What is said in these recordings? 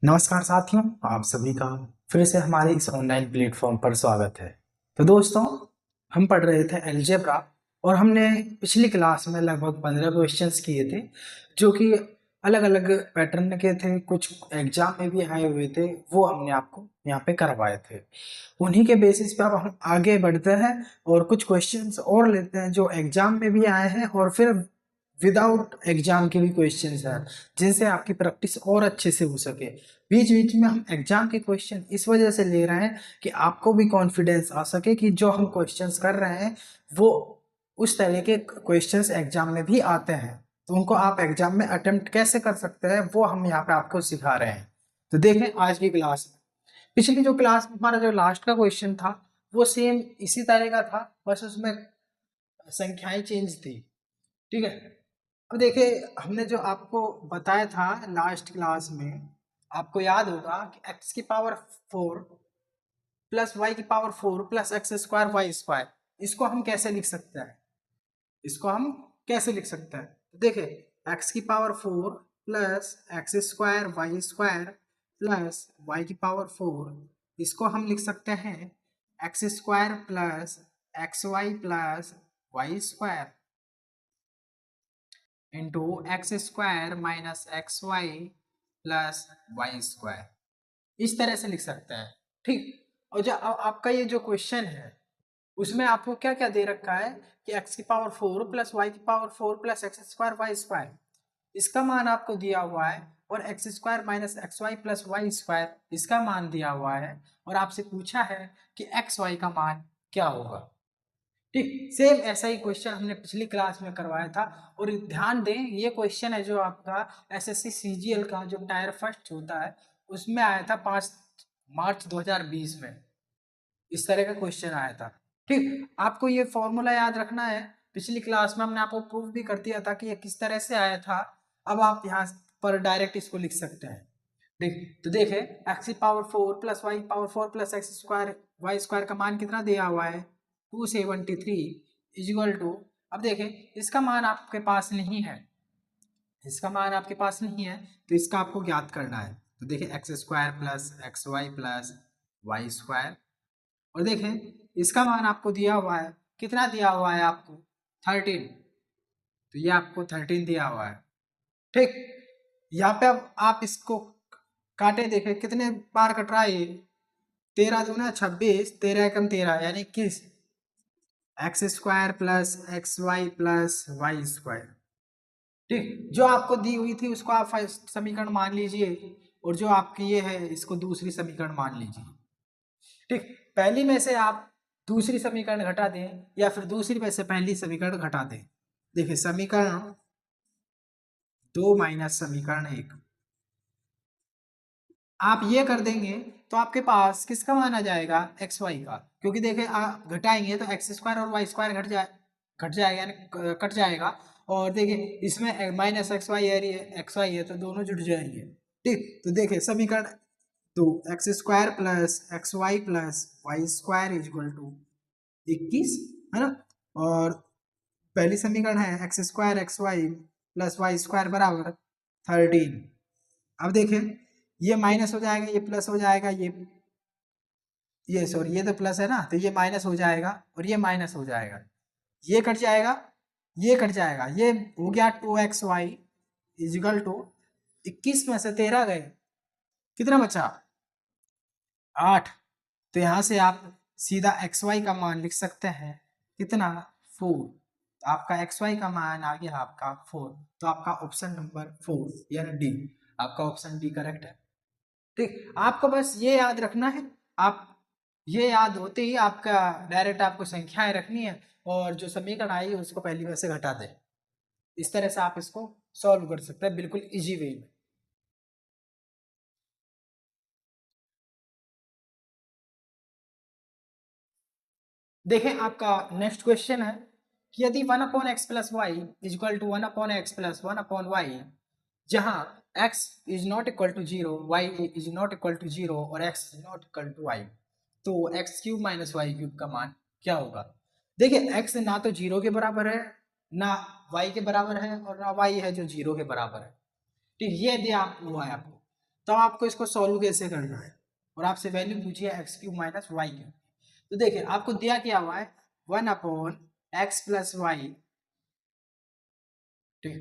नमस्कार साथियों, आप सभी का फिर से हमारे इस ऑनलाइन प्लेटफॉर्म पर स्वागत है। तो दोस्तों, हम पढ़ रहे थे अलजेब्रा और हमने पिछली क्लास में लगभग 15 क्वेश्चंस किए थे जो कि अलग अलग पैटर्न के थे, कुछ एग्जाम में भी आए हुए थे। वो हमने आपको यहाँ पे करवाए थे। उन्हीं के बेसिस पे अब हम आगे बढ़ते हैं और कुछ क्वेश्चंस और लेते हैं जो एग्जाम में भी आए हैं और फिर विदाउट एग्जाम के भी क्वेश्चंस हैं, जिनसे आपकी प्रैक्टिस और अच्छे से हो सके। बीच बीच में हम एग्जाम के क्वेश्चन इस वजह से ले रहे हैं कि आपको भी कॉन्फिडेंस आ सके कि जो हम क्वेश्चंस कर रहे हैं वो उस तरह के क्वेश्चंस एग्जाम में भी आते हैं, तो उनको आप एग्जाम में अटेम्प्ट कैसे कर सकते हैं वो हम यहाँ पे आपको सिखा रहे हैं। तो देखें आज की क्लास में, पिछली जो क्लास में हमारा जो लास्ट का क्वेश्चन था वो सेम इसी तरह का था, बस उसमें संख्याएं चेंज थी। ठीक है, अब देखिए हमने जो आपको बताया था लास्ट क्लास में, आपको याद होगा कि x की पावर 4 प्लस वाई की power 4 plus x square y square, इसको हम कैसे लिख सकते हैं? इसको हम कैसे लिख सकते हैं? तो देखिए x की power 4 plus x square plus y की पावर 4, इसको हम लिख सकते हैं x square plus x y plus y square into x square minus x y plus y square, इस तरह से लिख सकते हैं। ठीक, और जो आपका ये जो क्वेश्चन है उसमें आपको क्या क्या दे रखा है कि x की पावर 4 प्लस वाई की power 4 plus x square y square, इसका मान आपको दिया हुआ है, और x square minus x y plus y square इसका मान दिया हुआ है, और आपसे पूछा है कि एक्स वाई का मान क्या होगा। ठीक, सेम ऐसा ही क्वेश्चन हमने पिछली क्लास में करवाया था। और ध्यान दें, ये क्वेश्चन है जो आपका एसएससी सीजीएल का जो टायर फर्स्ट होता है उसमें आया था 5 मार्च 2020 में, इस तरह का क्वेश्चन आया था। ठीक, आपको ये फॉर्मूला याद रखना है, पिछली क्लास में हमने आपको प्रूफ भी कर दिया था कि ये किस तरह से आया था। अब आप यहाँ पर डायरेक्ट इसको लिख सकते हैं। देख तो देखे एक्स की power 4 plus y power 4 plus x square y square का मान कितना दिया हुआ है 273 इजिकल टू, अब देखें इसका मान आपके पास नहीं है, इसका मान आपके पास नहीं है, तो इसका आपको ज्ञात करना है। तो देखें x square plus x y plus y square, और देखें इसका मान आपको दिया हुआ है, कितना दिया हुआ है आपको 13, तो ये आपको 13 दिया हुआ है। ठीक, यहाँ पे अब आप इसको काटे, देखें कितने बार कट रहा है ये 13 दूना 26, 13 एकम 13 यानी 21, x square plus x y plus y square. ठीक, जो आपको दी हुई थी उसको आप फर्स्ट समीकरण मान लीजिए, और जो आपकी ये है इसको दूसरी समीकरण मान लीजिए। ठीक, पहली में से आप दूसरी समीकरण घटा दें या फिर दूसरी में से पहली समीकरण घटा दें। देखिए समीकरण 2 माइनस समीकरण 1, आप ये कर देंगे तो आपके पास किसका मान आ जाएगा एक्स वाई का, क्योंकि देखें आप घटाएंगे तो एक्स स्क्वायर और वाई स्क्वायर घट जाएगा यानी कट जाएगा, और देखिए इसमें माइनस एक्स वाई है तो दोनों जुड़ जाएंगे। ठीक, तो देखिए समीकरण तो x square plus x y plus y square is equal to 21 है ना, और पहली समीकरण है x square x y plus y square बराबर 13। अब देखें ये माइनस हो जाएगा, ये प्लस हो जाएगा, ये सॉरी ये तो प्लस है ना, तो ये माइनस हो जाएगा और ये माइनस हो जाएगा, ये कट जाएगा, ये कट जाएगा, ये हो गया 2xy इजिकल टू 21 में से 13 गए, कितना बचा 8, तो यहाँ से आप सीधा xy का मान लिख सकते हैं कितना 4, तो आपका xy का मान आ गया आपका 4, तो आपका ऑप्शन नंबर 4 यानी डी, आपका ऑप्शन डी करेक्ट है। ठीक, आपको बस ये याद रखना है, आप ये याद होते ही आपका डायरेक्ट आपको संख्याएं रखनी है और जो समीकरण आई है उसको पहली में से घटा दें, इस तरह से आप इसको सॉल्व कर सकते हैं बिल्कुल इजी वे में। देखें आपका नेक्स्ट क्वेश्चन है कि यदि 1/x plus y is equal to 1/x plus 1/y, जहां x is not equal to 0, y is not equal to 0 और x is not equal to y, तो x cube minus y cube का मान क्या होगा? देखिए x ना तो 0 के बराबर है, ना y के बराबर है, और ना y है जो 0 के बराबर है। ठीक, ये दिया हुआ है आपको, तो आपको इसको सॉल्व कैसे करना है, और आपसे वैल्यू पूछिए x cube minus y cube. तो देखिए आपको दिया क्या हुआ है 1/x+y, ठीक है।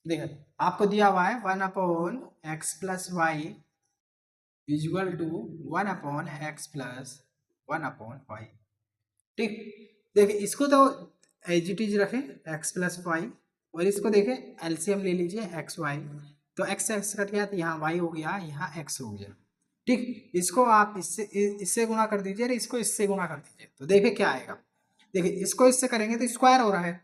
देखिए आपको दिया हुआ है 1/x+y इक्वल टू 1/x+1/y, ठीक। देखिए इसको तो एज इट इज रखें x+y, और इसको देखें एलसीएम ले लीजिए xy, तो x x कट गया तो यहाँ y हो गया, यहाँ x हो गया, ठीक। इसको आप इससे गुणा कर दीजिए और इसको इससे गुणा कर दीजिए, तो देखिए क्या आएगा। देखिए इसको इससे करेंगे तो स्क्वायर हो रहा है,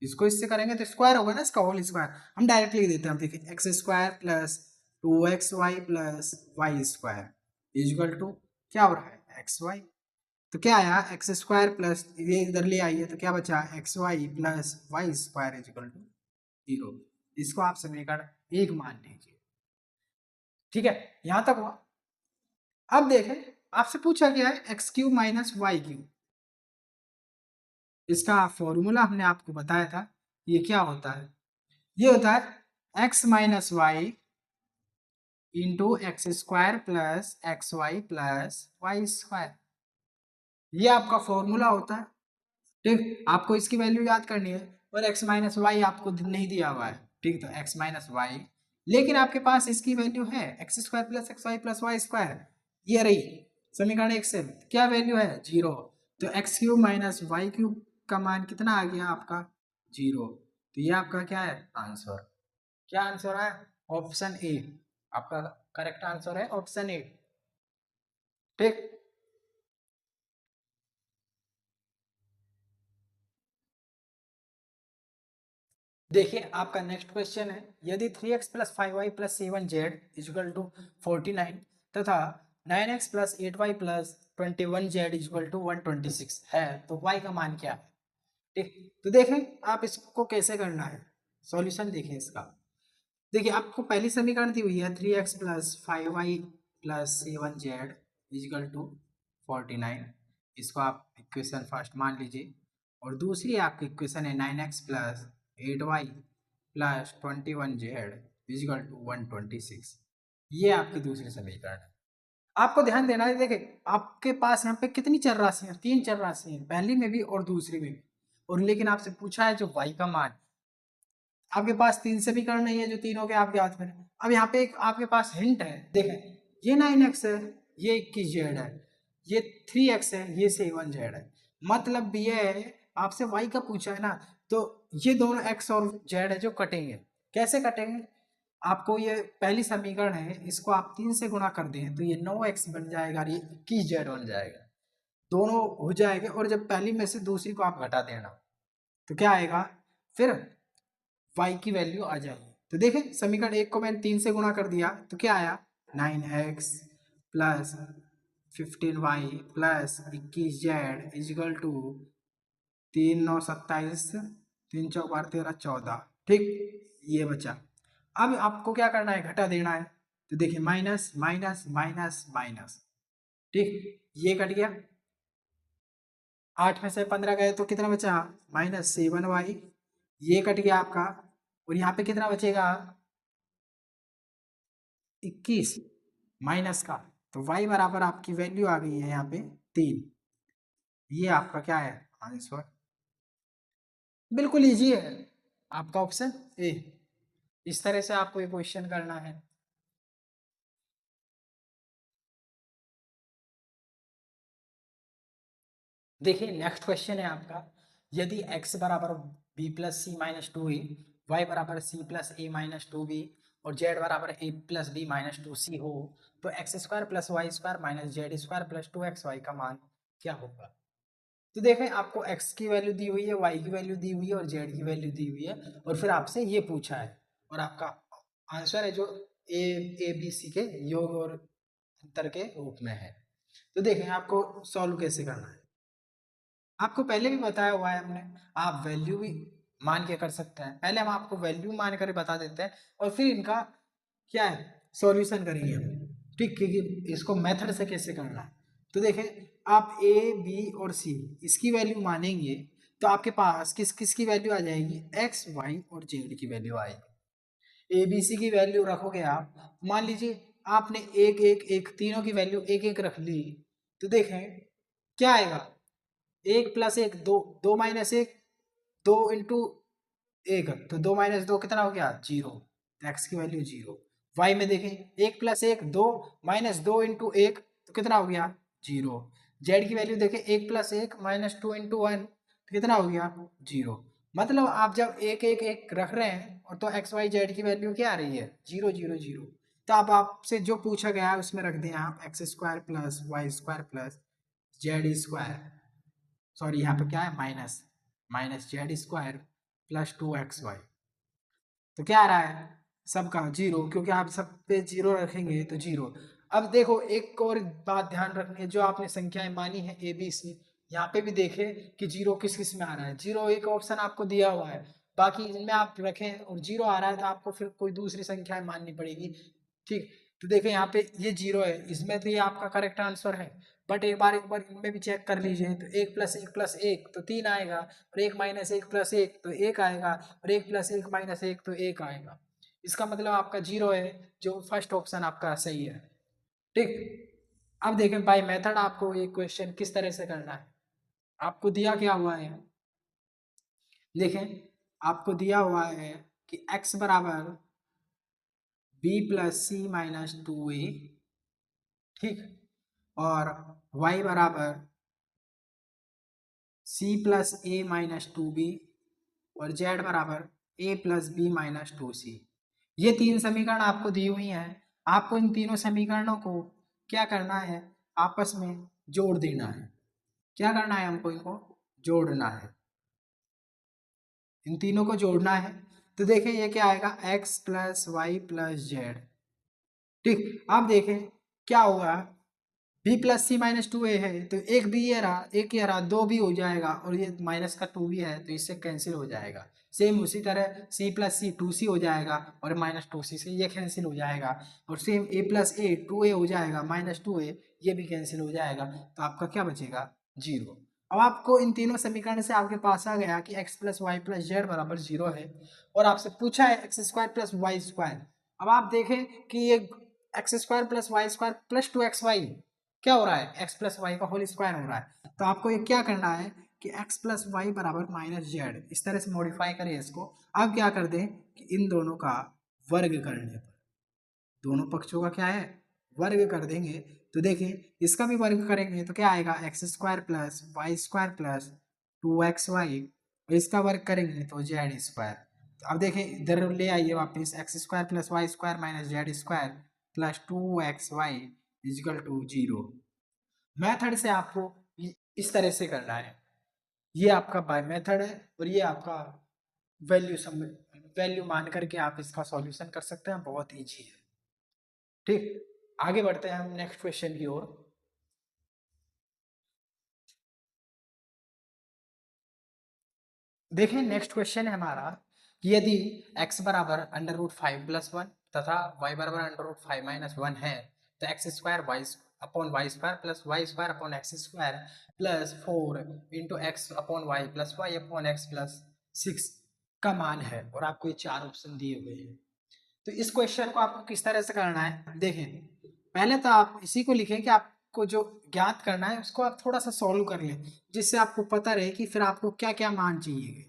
इसको इससे करेंगे तो स्क्वायर होगा ना, इसका होल स्क्वायर। हम डायरेक्ट लिख देते हैं, देखिए x² plus 2xy plus y square equal to क्या हो रहा है xy। तो क्या आया x² प्लस ये इधर ले आइए तो क्या बचा xy plus y square equal to 0। इसको आप समीकरण 1 मान लीजिए, ठीक है। यहां तक हुआ। अब देखें आपसे पूछा गया है x³ माइनस वाई क्यूब, इसका फॉर्मूला हमने आपको बताया था, ये क्या होता है, ये होता है x minus y into x² plus xy plus y square, ये आपका फॉर्मूला होता है, ठीक। आपको इसकी वैल्यू याद करनी है, और x माइनस वाई आपको नहीं दिया हुआ है, ठीक। तो x माइनस वाई, लेकिन आपके पास इसकी वैल्यू है x² plus xy plus y square, ये रही समीकरण 1 से, क्या वैल्यू है 0। तो x³ माइनस वाई क्यूब का मान कितना आ गया आपका 0। तो ये आपका क्या है आंसर, क्या आंसर है ऑप्शन ए, आपका करेक्ट आंसर है ऑप्शन ए, ठीक। देखिए आपका नेक्स्ट क्वेश्चन है, यदि 3x plus 5y plus 7z equal to 49 तथा 9x plus 8y plus 21z equal to 126 है तो y का मान क्या है, ठीक। तो देखें आप इसको कैसे करना है, सॉल्यूशन देखें इसका। देखिए आपको पहली समीकरण दी हुई है 3x plus 5y plus 7z equal to 49, इसको आप इक्वेशन फर्स्ट मान लीजिए, और दूसरी आपकी इक्वेशन है 9x plus 8y plus 21z equal to 126, ये आपकी दूसरी समीकरण है। आपको ध्यान देना है, देखिए आपके पास यहाँ पे कितनी चर राशि है, 3 चर राशि है, पहली में भी और दूसरी में भी, और लेकिन आपसे पूछा है जो y का मान, आपके पास 3 समीकरण नहीं है जो तीनों के आपके हाथ में है। अब यहाँ पे एक आपके पास हिंट है, देखें ये 9x है, ये 21z है, ये 3x है, ये 7z है, मतलब ये है आपसे y का पूछा है ना, तो ये दोनों x और z है जो कटेंगे, कैसे कटेंगे, आपको ये पहली समीकरण है, इसको आप 3 से गुणा कर दें तो ये 9x बन जाएगा और ये 21z बन जाएगा, दोनों हो जाएंगे, और जब पहली में से दूसरी को आप घटा देना तो क्या आएगा, फिर y की वैल्यू आ जाएगी। तो देखें समीकरण 1 को मैंने 3 से गुणा कर दिया तो क्या आया 9x plus 15y plus 21z equal to 3 9 27 3 चौक 12 13 14, ठीक, ये बचा। अब आपको क्या करना है घटा देना है, तो देखिए माइनस माइनस माइनस माइनस, ठीक, ये कट गया, 8 में से 15 गए तो कितना बचा -7y, ये कट गया आपका, और यहाँ पे कितना बचेगा 21 माइनस का, तो y बराबर आपकी वैल्यू आ गई है यहाँ पे 3, ये आपका क्या है आंसर, बिल्कुल इजी है आपका ऑप्शन ए। इस तरह से आपको ये क्वेश्चन करना है। देखिए नेक्स्ट क्वेश्चन है आपका, यदि x बराबर b प्लस सी माइनस 2a, वाई बराबर c plus a minus 2b और z बराबर a plus b minus 2c हो, तो x² plus y square minus z² plus 2xy का मान क्या होगा। तो देखें आपको x की वैल्यू दी हुई है, y की वैल्यू दी हुई है और z की वैल्यू दी हुई है, और फिर आपसे ये पूछा है, और आपका आंसर है जो ए बी सी के योग और अंतर के रूप में है। तो देखें आपको सॉल्व कैसे करना है, आपको पहले भी बताया हुआ है हमने, आप वैल्यू भी मान के कर सकते हैं, पहले हम आपको वैल्यू मान कर बता देते हैं और फिर इनका क्या है सॉल्यूशन करेंगे हम, ठीक, क्योंकि इसको मेथड से कैसे करना है। तो देखें आप ए बी और सी इसकी वैल्यू मानेंगे तो आपके पास किस किस की वैल्यू आ जाएगी, एक्स वाई और जेड की वैल्यू आएगी। ए बी सी की वैल्यू रखोगे आप, मान लीजिए आपने एक एक एक तीनों की वैल्यू एक एक रख ली, तो देखें क्या आएगा, एक प्लस एक दो, दो माइनस एक दो इंटू एक, तो दो माइनस दो कितना हो गया, जीरो, एक्स की वैल्यू जीरो। वाई में देखें एक प्लस एक दो, माइनस दो इंटू एक तो कितना हो गया, जीरो। जेड की वैल्यू देखें एक प्लस एक माइनस टू इंटू वन तो कितना हो गया, जीरो। मतलब आप जब एक एक एक रख रहे हैं और तो एक्स वाई जेड की वैल्यू क्या आ रही है, जीरो जीरो जीरो। तो अब आपसे जो पूछा गया है उसमें रख दें आप x square plus y square plus z square, sorry यहाँ पे क्या है minus, minus z square plus two x y, तो क्या आ रहा है सबका जीरो, क्योंकि आप सब पे जीरो रखेंगे तो जीरो। अब देखो एक और बात ध्यान रखनी है, जो आपने संख्याएं मानी है ए बी सी, यहाँ पे भी देखें कि जीरो किस किस में आ रहा है, जीरो एक ऑप्शन आपको दिया हुआ है, बाकी इनमें आप रखें और जीरो आ रहा है तो आपको फिर कोई दूसरी संख्याएं माननी पड़ेगी। ठीक, तो देखें यहाँ पे ये जीरो है, इसमें तो ये आपका करेक्ट आंसर है, बट एक बार इनमें भी चेक कर लीजिए, तो एक प्लस एक तो तीन आएगा, और एक माइनस एक प्लस एक तो एक आएगा, और एक प्लस एक माइनस एक तो एक आएगा। इसका मतलब आपका जीरो है, जो फर्स्ट ऑप्शन आपका सही है। ठीक, अब देखें बाय मेथड आपको ये क्वेश्चन किस तरह से करना है। आपको दिया क्या हुआ है, देखें आपको दिया हुआ है कि x बराबर b plus C minus two A, ठीक, और y बराबर c plus A minus two B, और z बराबर a plus B minus two C. ये तीन समीकरण आपको दी हुई हैं, आपको इन तीनों समीकरणों को क्या करना है, आपस में जोड़ देना है। क्या करना है, हमको इनको जोड़ना है, इन तीनों को जोड़ना है। तो देखें ये क्या आएगा, x plus y plus z. ठीक, अब देखें क्या होगा, b plus C minus two a है, तो एक बी ये रहा, एक ये रहा, दो भी हो जाएगा, और ये माइनस का टू भी है तो इससे कैंसिल हो जाएगा। सेम उसी तरह सी प्लस सी टू सी हो जाएगा, और माइनस टू सी से ये कैंसिल हो जाएगा, और same A plus A two A हो जाएगा, माइनस टू ए ये भी कैंसिल हो जाएगा, तो आपका क्या बचेगा, जीरो। अब आपको इन तीनों समीकरण से आपके पास आ गया कि x plus y plus z बराबर जीरो है, और आपसे पूछा है x square plus y square. अब आप देखें कि ये x square plus y square plus two x y क्या हो रहा है, एक्स प्लस वाई का होल स्क्वायर हो रहा है, तो आपको ये क्या करना है कि एक्स प्लस वाई बराबर माइनस जेड, इस तरह से मॉडिफाई करें इसको। अब क्या कर दें कि इन दोनों का वर्ग करने पर, दोनों पक्षों का क्या है, वर्ग कर देंगे, तो देखिए इसका भी वर्ग करेंगे तो क्या आएगा, x square plus y square plus two x y, और इसका वर्ग करेंगे तो जेड स्क्वायर। तो अब देखें इधर ले आइए वापस, x square plus y square minus z square plus two x y equal to zero. Method से आपको इस तरह से करना है, ये आपका बाय मेथड है, और ये आपका वैल्यू वैल्यू मान करके आप इसका सॉल्यूशन कर सकते हैं, बहुत ईजी है। ठीक, आगे बढ़ते हैं हम नेक्स्ट क्वेश्चन की ओर। देखिए नेक्स्ट क्वेश्चन है हमारा कि यदि x बराबर under root five plus one तथा y बराबर under root five minus one है, तो x square y upon y square plus y square upon x square plus four into x upon y plus y upon x plus six का मान है, और आपको ये चार ऑप्शन दिए हुए हैं। तो इस क्वेश्चन को आपको किस तरह से करना है, देखें पहले तो आप इसी को लिखें कि आपको जो ज्ञात करना है उसको आप थोड़ा सा सॉल्व कर लें, जिससे आपको पता रहे कि फिर आपको क्या क्या मान चाहिए।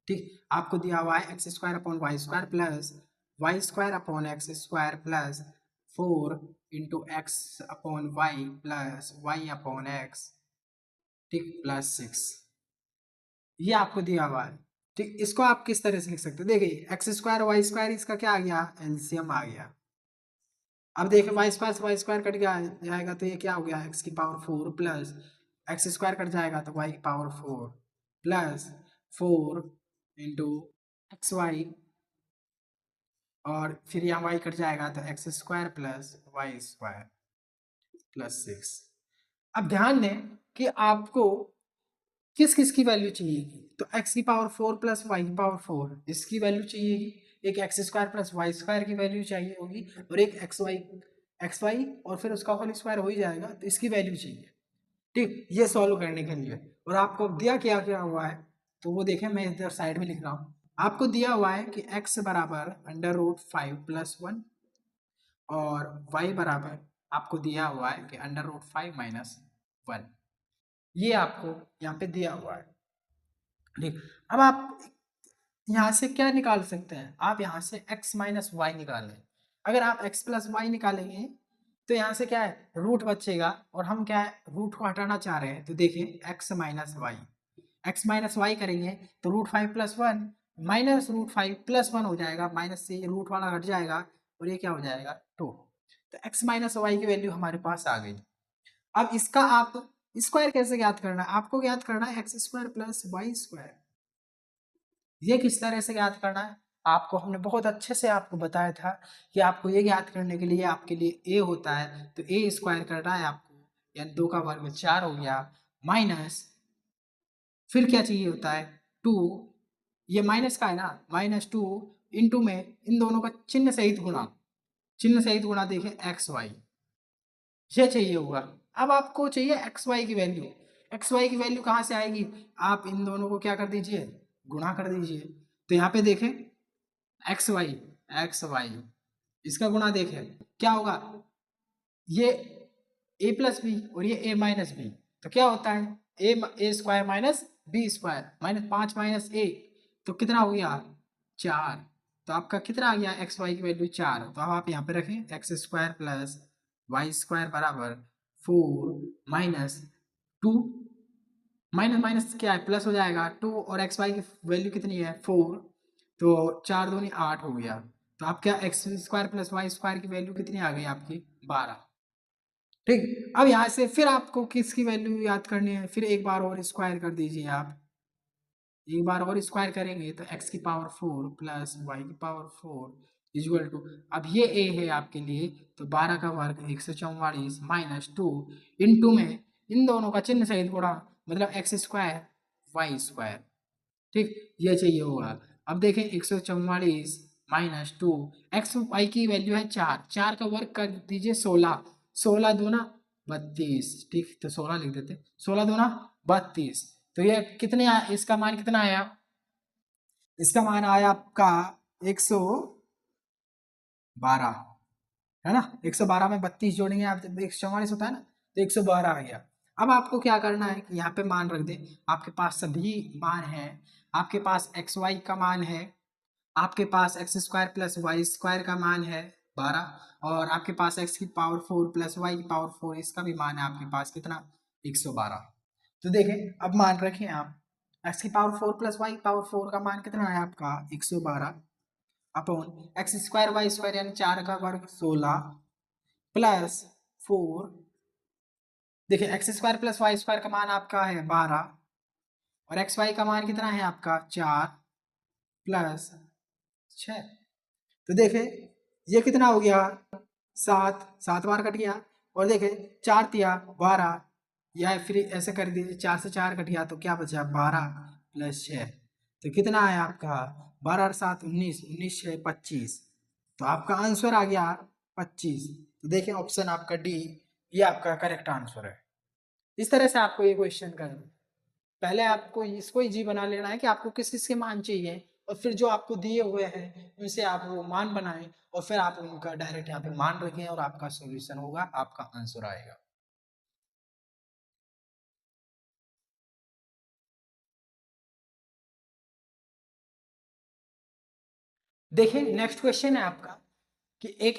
ठीक, आपको दिया हुआ है x square upon y square upon x square plus four into x upon y plus y upon x, ठीक, प्लस सिक्स, ये आपको दिया हुआ है। ठीक, इसको आप किस तरह से लिख सकते हो, देखिए एक्स स्क्वायर वाई स्क्वायर इसका क्या आ गया, एलसीएम आ गया। अब देखिए वाई स्क्वायर से वाई स्क्वायर कट गया जाएगा तो ये क्या हो गया, एक्स की power four plus x square cut जाएगा तो वाई की power four plus four into x y, और फिर यहाँ वाई कट जाएगा तो x square plus y square plus six. अब ध्यान दें कि आपको किस किस की वैल्यू चाहिएगी, तो x की पावर फोर प्लस वाई की पावर फोर इसकी वैल्यू चाहिएगी, एक x square plus y square की वैल्यू चाहिए होगी, और एक एक्स वाई और फिर उसका होल स्क्वायर हो ही जाएगा तो इसकी वैल्यू चाहिए। ठीक, ये सॉल्व करने के लिए, और आपको दिया क्या क्या हुआ है, तो वो देखें मैं इधर साइड में लिख रहा हूँ। आपको दिया हुआ है कि x बराबर under root five plus one, और y बराबर आपको दिया हुआ है कि √5 - 1, ये आपको यहाँ पे दिया हुआ है। ठीक, अब आप यहाँ से क्या निकाल सकते हैं, आप यहाँ से x - y निकालें। अगर आप x + y निकालेंगे तो यहाँ से क्या है, रूट बचेगा, और हम क्या है, रूट को हटाना चाह रहे हैं। तो देखिए x - y करेंगे तो √5 + 1 -√5 + 1 हो जाएगा, माइनस से रूट वाला हट जाएगा और ये क्या हो जाएगा 2। तो x - y की वैल्यू हमारे पास आ गई। अब इसका आप स्क्वायर कैसे ज्ञात करना है, आपको ज्ञात करना है x² + y²। ये किस तरह से ज्ञात करना है, आपको हमने बहुत अच्छे से आपको बताया था कि आपको ये ज्ञात करने के लिए आपके लिए a होता है, तो a स्क्वायर करना है आपको, यानी 2 का वर्ग 4 हो गया, माइनस फिर क्या चाहिए होता है 2, ये माइनस का है ना, -2 इंटू में इन दोनों का चिन्ह सहित गुणा, चिन्ह सहित गुणा देखें xy, ये चाहिए होगा। अब आपको चाहिए xy की वैल्यू, xy की वैल्यू कहाँ से आएगी, आप इन दोनों को क्या कर दीजिए, गुणा कर दीजिए। तो यहाँ पे देखें xy इसका गुणा देखें क्या होगा, ये a+b और ये a-b, तो क्या होता है a² - b² -5 - a, तो कितना हो गया 4। तो आपका कितना आ गया xy की वैल्यू 4। तो अब आप यहाँ पे रखें x² + y² बराबर 4 - 2, माइनस माइनस क्या है प्लस हो जाएगा 2, और xy की वैल्यू कितनी है 4, तो 4 दूनी 8 हो गया। तो आप क्या x² + y² की वैल्यू कितनी आ गई आपकी 12। ठीक, अब यहाँ से फिर आपको किसकी वैल्यू याद करनी है, फिर एक बार और स्क्वायर कर दीजिए आप, एक बार और स्क्वायर करेंगे तो x⁴ + y⁴ इक्वल टू, अब ये a है आपके लिए, तो 12 का वर्ग 144 - 2 इंटू में इन दोनों का चिन्ह सहित गुणा, मतलब x² y²। ठीक, ये चाहिए होगा। अब देखें 144 - 2, एक्स वाई की वैल्यू है 4, 4 का वर्ग कर दीजिए 16, 16 दूना 32। ठीक, तो 16 लिख देते, 16 दूना 32। तो ये कितने इसका मान कितना आया, इसका मान आया आपका 112, है ना, 112 में 32 जोड़ेंगे आप, 144 होता है ना, तो 112 आ गया। अब आपको क्या करना है कि यहाँ पे मान रख दे, आपके पास सभी मान है, आपके पास एक्स वाई का मान है, आपके पास x² + y² का मान है 12, और आपके पास x⁴ + y⁴ इसका भी मान है आपके पास कितना 112। तो देखें अब मान रखें आप, x⁴ + y⁴ का मान कितना है आपका 112 अपॉन x² y² यानी 4 का वर्ग 16 प्लस 4, देखिए x² + y² का मान आपका है 12, और xy का मान कितना है आपका 4 प्लस 6। तो देखे ये कितना हो गया 7, 7 बार कट गया, और देखे 4 तिया 12, या फिर ऐसे कर दीजिए 4 से 4 कट गया तो क्या बचा 12 + 6, तो कितना है आपका 12 और 7 19, 19 6 25, तो आपका आंसर आ गया 25। तो देखिए ऑप्शन आपका डी, ये आपका करेक्ट आंसर है। इस तरह से आपको ये क्वेश्चन करना है। पहले आपको इसको इजी बना लेना है कि आपको किस किस के मान चाहिए, और फिर जो आपको दिए हुए हैं उनसे आप वो मान बनाएं, और फिर आप उनका डायरेक्ट यहाँ पे मान रखें और आपका सॉल्यूशन होगा, आपका आंसर आएगा। देखिए नेक्स्ट क्वेश्चन है आपका कि a⁴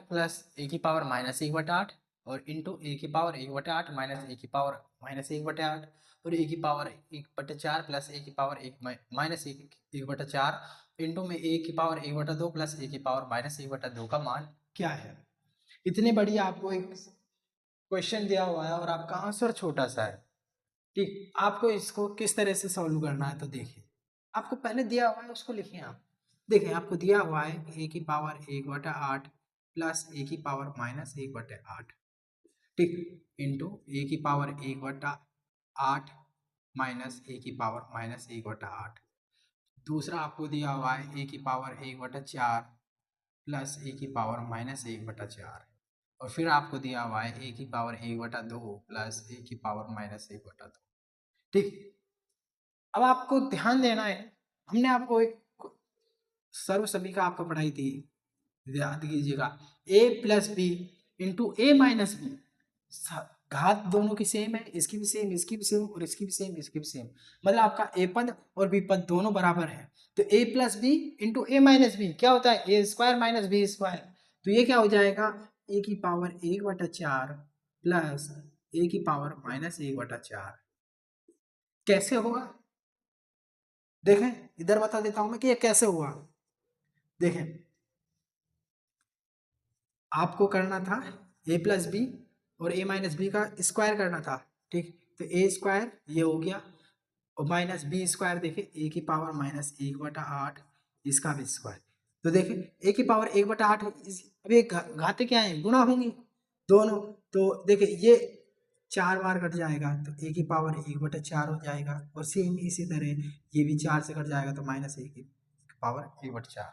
प्लस a⁻⁻⁸ और इंटू a⁴ -a⁴ और a⁴ प्लस a⁻1 इंटू में a⁴ प्लस a⁻² का मान क्या है। इतने बड़ी आपको एक क्वेश्चन दिया हुआ है और आपका आंसर छोटा सा है। ठीक, आपको इसको किस तरह से सॉल्व करना है, तो देखिए आपको पहले दिया हुआ है उसको लिखिए आप। देखिए आपको दिया हुआ है a⁴ 1/8 प्लस a⁻−1/8, ठीक, इंटू a⁴ 1/8 माइनस a⁻−1/8। दूसरा आपको दिया हुआ है a⁴ 1/4 प्लस a⁻−1/4, और फिर आपको दिया हुआ है a⁴ 1/2 प्लस a⁻−1/2। ठीक, अब आपको ध्यान देना है, हमने आपको एक सर्व सभी का आपको पढ़ाई थी, याद कीजिएगा a plus b into a minus b, घात दोनों की सेम है, इसकी भी सेम, इसकी भी सेम और इसकी भी सेम, इसकी भी सेम, मतलब आपका ए पद और बी पद दोनों बराबर है। तो a plus b into a minus b क्या होता है, a square minus B square. तो ये क्या हो जाएगा, ए की पावर 1/4 प्लस ए की पावर -1/4। कैसे होगा देखें, इधर बता देता हूं मैं कि ये कैसे हुआ। देखें, आपको करना था ए प्लस बी और ए माइनस बी का स्क्वायर करना था, ठीक। तो ए स्क्वायर ये हो गया और माइनस बी स्क्वायर, देखिए ए की पावर -1/8 इसका भी स्क्वायर। तो देखिए ए की पावर 1/8, अब ये घाते क्या है, गुणा होंगी दोनों। तो देखिए ये 4 बार कट जाएगा तो ए की पावर 1/4 हो जाएगा, और सेम इसी तरह ये भी 4 से कट जाएगा तो -a की पावर 1/4,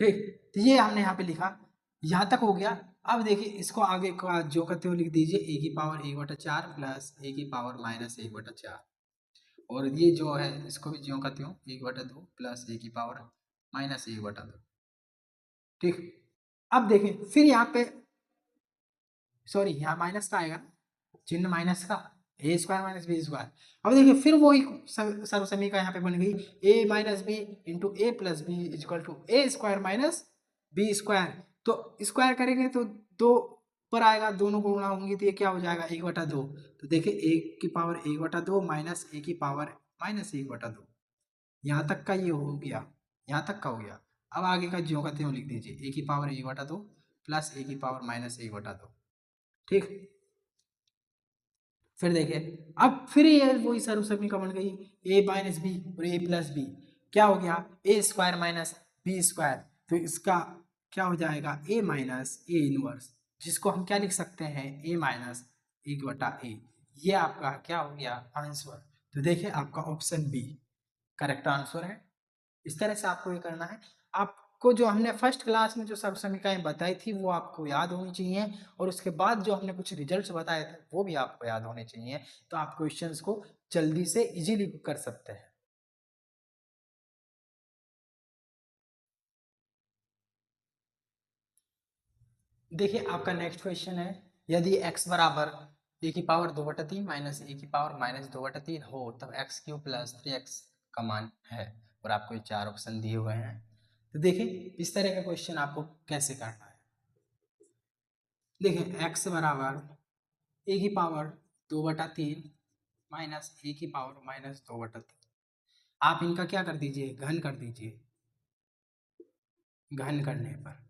ठीक। तो ये हमने यहाँ पे लिखा, यहाँ तक हो गया। अब देखिए इसको आगे का जो करते हुए लिख दीजिए, ए की पावर 1/4 प्लस ए की पावर -1/4, और ये जो है इसको भी ज्यों करते हो 1/2 प्लस ए की पावर -1/2, ठीक। अब देखें फिर यहाँ पे, सॉरी यहाँ माइनस का आएगा, चिन्ह माइनस का, ए स्क्वायर माइनस बी स्क्वायर। अब देखिए फिर वही सर्व समीकरण यहाँ पे बन गई, A minus B into A plus B equal to A square minus B square. तो स्क्वायर करेंगे तो दो पर आएगा, दोनों को गुणा होंगी तो ये क्या हो जाएगा 1/2। तो देखिए ए की पावर 1/2 माइनस ए की पावर -1/2, यहाँ तक का ये हो गया, यहाँ तक का हो गया। अब आगे का ज्यों का त्यों लिख दीजिए, ए की पावर 1/2 प्लस ए की पावर -1/2, ठीक। फिर देखिए अब फिर ये वही सर्व समीकरण बन गई, ए माइनस बी और ए प्लस बी क्या हो गया, ए स्क्वायर माइनस बी स्क्वायर। तो इसका क्या हो जाएगा, ए माइनस ए इनवर्स, जिसको हम क्या लिख सकते हैं, ए माइनस 1/a। ये आपका क्या हो गया आंसर। तो देखिए आपका ऑप्शन बी करेक्ट आंसर है। इस तरह से आपको ये करना है। आपको जो हमने फर्स्ट क्लास में जो सब समीकरण बताई थी वो आपको याद होनी चाहिए, और उसके बाद जो हमने कुछ रिजल्ट्स बताए थे वो भी आपको याद होने चाहिए, तो आप क्वेश्चंस को जल्दी से इजीली कर सकते हैं। देखिए आपका नेक्स्ट क्वेश्चन है, यदि x बराबर ए की पावर 2/3 माइनस ए की पावर -2/3 हो तब एक्स क्यूब प्लस 3x का मान है, और आपको ये 4 ऑप्शन दिए हुए हैं। तो देखिए इस तरह का क्वेश्चन आपको कैसे करना है। देखिए x बराबर ए की पावर 2/3 माइनस ए की पावर -2/3, आप इनका क्या कर दीजिए, घन कर दीजिए। घन करने पर,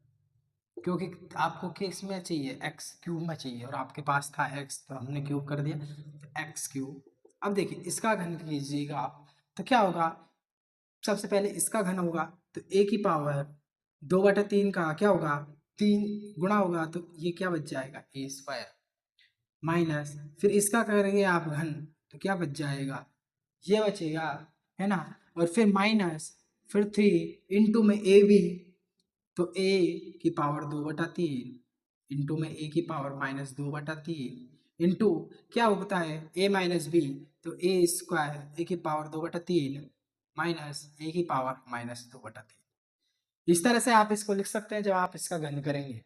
क्योंकि आपको किस में चाहिए, एक्स क्यूब में चाहिए, और आपके पास था एक्स तो हमने क्यूब कर दिया, तो एक्स क्यूब। अब देखिए इसका घन कीजिएगा आप, तो क्या होगा, सबसे पहले इसका घन होगा तो ए की पावर 2/3 का क्या होगा, 3 गुणा होगा तो ये क्या बच जाएगा, ए स्क्वायर माइनस, फिर इसका करेंगे आप घन तो क्या बच जाएगा, ये बचेगा, है ना। और फिर माइनस, फिर 3 इंटू में ए बी, तो ए की पावर 2/3 इंटू में ए की पावर -2/3 इंटू क्या होता है ए माइनस बी, तो ए स्क्वायर ए की पावर 2/3 माइनस ए की पावर -2/3। इस तरह से आप इसको लिख सकते हैं जब आप इसका घन करेंगे।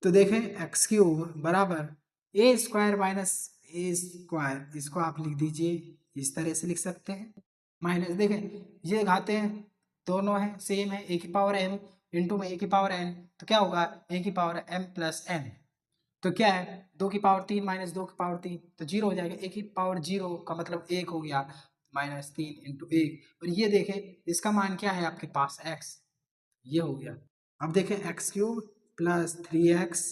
तो देखें एक्स क्यूब बराबर ए स्क्वायर माइनस ए स्क्वायर, इसको आप लिख दीजिए, इस तरह से लिख सकते हैं। माइनस देखें ये घाते हैं दोनों हैं सेम है, ए की पावर एम इंटू में ए की पावर एन, तो क्या होगा ए की पावर एम प्लस एन। तो क्या है 2 की पावर 3 माइनस 2 की पावर 3 तो 0 हो जाएगा, ए की पावर 0 का मतलब 1 हो गया, -3 इंटू 1, और ये देखें इसका मान क्या है आपके पास x, ये हो गया। अब देखें x cube plus 3x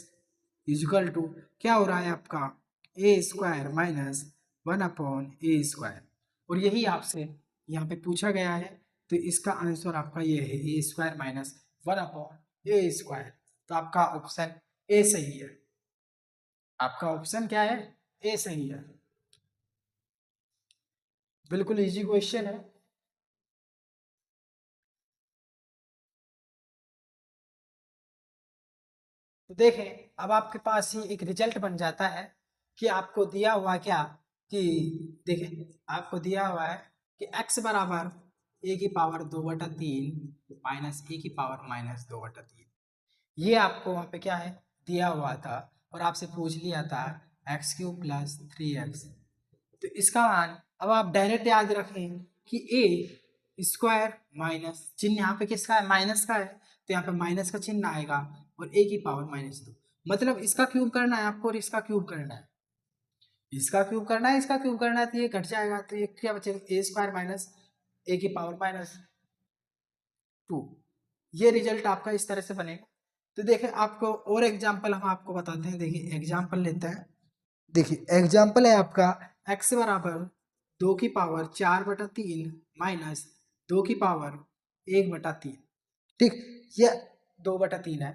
equal to क्या हो रहा है आपका, ए स्क्वायर माइनस 1/a स्क्वायर, और यही आपसे यहाँ पे पूछा गया है, तो इसका आंसर आपका ये है a square minus 1/a square. तो आपका ऑप्शन ए सही है, आपका ऑप्शन क्या है, ए सही है। बिल्कुल इजी क्वेश्चन है। तो देखें अब आपके पास ही एक रिजल्ट बन जाता है कि आपको दिया हुआ क्या, कि देखें आपको दिया हुआ है कि x बराबर ए की पावर 2/3 माइनस ए की पावर माइनस 2/3। ये आपको वहाँ पे क्या है दिया हुआ था और आपसे पूछ लिया था x³ प्लस 3x। तो इसका मान अब आप डायरेक्ट याद रखें कि ए स्क्वायर माइनस चिन्ह यहाँ पे किसका है माइनस का है, तो यहाँ पे माइनस का चिन्ह आएगा और ए की पावर -2। मतलब इसका क्यूब करना है आपको और इसका क्यूब करना है, इसका क्यूब करना है, इसका क्यूब करना है, तो ये घट जाएगा, तो ये क्या बचेगा ए स्क्वायर माइनस ए की पावर -2। ये रिजल्ट आपका इस तरह से बनेगा। तो देखिए आपको और एग्जाम्पल हम आपको बताते हैं। देखिए एग्जाम्पल लेते हैं। देखिए एग्जाम्पल है आपका x बराबर 2⁴ माइनस 2⁴ ठीक, ये 2/3 है।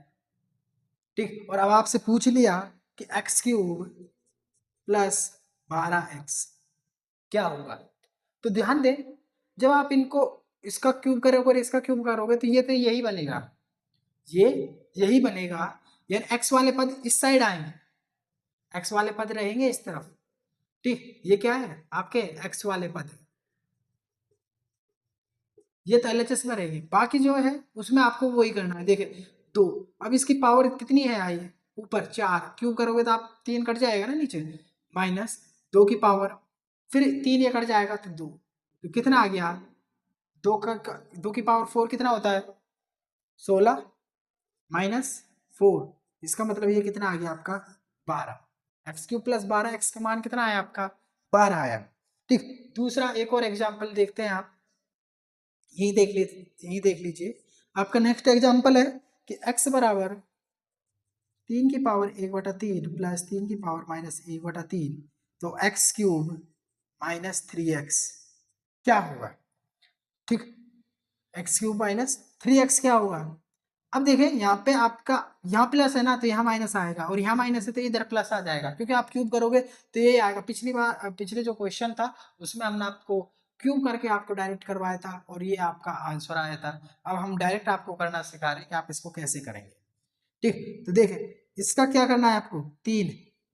ठीक, और अब आपसे पूछ लिया कि x³ प्लस 12x क्या होगा। तो ध्यान दें जब आप इनको इसका क्यूब करोगे और इसका क्यूब करोगे तो ये तो यही बनेगा, ये यही बनेगा, यानी x वाले पद इस साइड आएंगे, x वाले पद रहेंगे इस तरफ। ठीक, ये क्या है आपके x वाले पद, ये तो LHS में रहेगी, बाकी जो है उसमें आपको वही करना है। देखिए 2, अब इसकी पावर कितनी है आई ऊपर 4, क्यूब करोगे तो आप 3 कट जाएगा ना नीचे, माइनस 2 की पावर फिर 3 ये कट जाएगा तो 2, तो कितना आ गया 2 की पावर 4 कितना होता है 16 माइनस 4, इसका मतलब ये कितना आ गया आपका 12। x³ प्लस 12 x का मान कितना आया आपका 12 आया। ठीक, दूसरा एक और एग्जाम्पल देखते हैं आप, यही देख लीजिए आपका नेक्स्ट एग्जाम्पल है कि x बराबर 3⁴ प्लस 3⁻⁻⁴, तो x³ माइनस 3x क्या होगा। ठीक, x³ माइनस 3x क्या होगा। अब देखें यहाँ पे आपका यहाँ प्लस है ना तो यहाँ माइनस आएगा और यहाँ माइनस है तो इधर प्लस आ जाएगा, क्योंकि आप क्यूब करोगे तो ये आएगा। पिछली बार पिछले जो क्वेश्चन था उसमें हमने आपको क्यूब करके आपको डायरेक्ट करवाया था और ये आपका आंसर आया था। अब हम डायरेक्ट आपको करना सिखा रहे हैं कि आप इसको कैसे करेंगे। ठीक, तो देखें इसका क्या करना है आपको 3,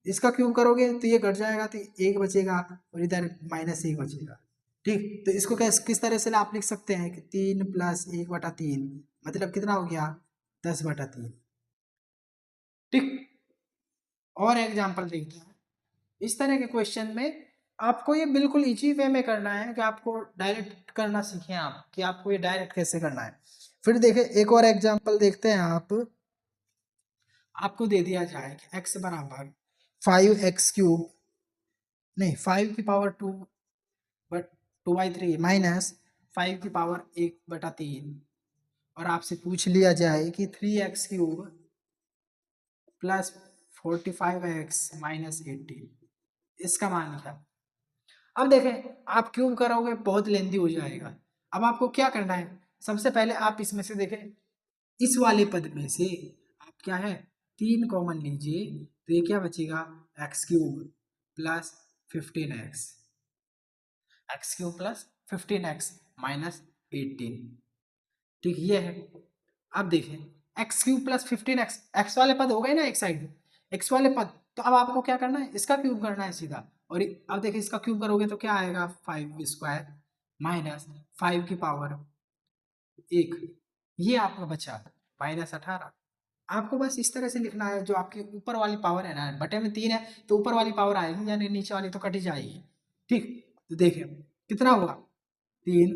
इसका क्यूब करोगे तो ये घट जाएगा तो 1 बचेगा और इधर -1 बचेगा। ठीक, तो इसको किस तरह से आप लिख सकते हैं कि 3 + 1/3 मतलब कितना हो गया 10/3। ठीक, और एग्जाम्पल देखते हैं। इस तरह के क्वेश्चन में आपको ये बिल्कुल इजी वे में करना है कि आपको डायरेक्ट करना सीखें आप कि आपको ये डायरेक्ट कैसे करना है। फिर देखें एक और एग्जाम्पल देखते हैं आप, आपको दे दिया जाए कि x बराबर 5x³ नहीं 5 की पावर 2 बट 2/3 माइनस 5 की पावर 1/3 और आपसे पूछ लिया जाए कि 3x³ प्लस 45x माइनस 18 इसका मान क्या। अब देखें आप क्यूब करोगे बहुत लेंदी हो जाएगा। अब आपको क्या करना है, सबसे पहले आप इसमें से देखें इस वाले पद में से आप क्या है 3 कॉमन लीजिए तो ये क्या बचेगा x³ plus 15x, x³ plus 15x minus 18। ठीक, ये है। अब देखें x³ प्लस 15x, x वाले पद हो गए ना एक साइड, x वाले पद, तो अब आपको क्या करना है इसका क्यूब करना है सीधा। और अब देखिए इसका क्यूब करोगे तो क्या आएगा 5² माइनस 5 की पावर 1, ये आपका बचा -18। आपको बस इस तरह से लिखना है, जो आपकी ऊपर वाली पावर है ना बटे में 3 है तो ऊपर वाली पावर आएगी यानी नीचे वाली तो कट ही जाएगी। ठीक, तो देखिए कितना हुआ 3